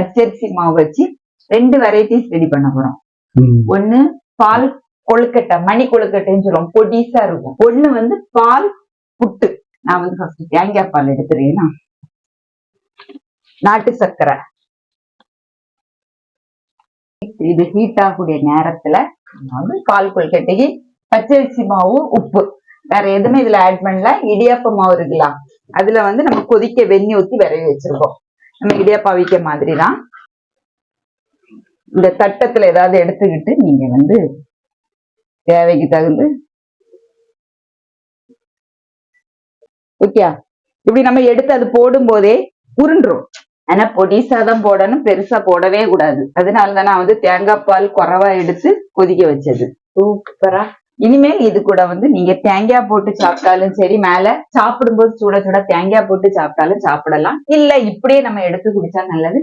பச்சரிசி மாவு வச்சு 2 வெரைட்டிஸ் ரெடி பண்ண போறோம். ஒண்ணு பால் கொழுக்கட்டை, மணி கொழுக்கட்டைன்னு சொல்லுவோம், பொடிசா இருக்கும். ஒண்ணு வந்து பால் புட்டு. நான் வந்து ஃபர்ஸ்ட் தேங்காய் பால் எடுத்துறேன்னா, நாட்டு சர்க்கரை, இது ஹீட் ஆகக்கூடிய நேரத்துல வந்து பால் கொழுக்கட்டைக்கு பச்சரிசி மாவு, உப்பு, வேற எதுவுமே இதுல ஆட் பண்ணல. இடியாப்ப மாவு இருக்குல்ல, அதுல வந்து நம்ம கொதிக்க வெந்நி ஊத்தி விரவி வச்சிருக்கோம். நம்ம இடியாப்பா அவிக்க மாதிரி தான். இந்த தட்டத்துல ஏதாவது எடுத்துக்கிட்டு நீங்க வந்து தேவைக்கு தகுந்து, ஓகே, இப்படி நம்ம எடுத்து அது போடும் போதே உருண்டுரும். ஆனா பொடிசாதான் போடணும், பெருசா போடவே கூடாது. அதனாலதான் நான் வந்து தேங்காய் பால் குறைவா எடுத்து கொதிக்க வச்சது. சூப்பரா. இனிமேல் இது கூட வந்து நீங்க தேங்காய் போட்டு சாப்பிட்டாலும் சரி, மேல சாப்பிடும் போது சுட சுட தேங்காய் போட்டு சாப்பிட்டாலும் சாப்பிடலாம். இல்ல இப்படியே நம்ம எடுத்து குடிச்சா நல்லது.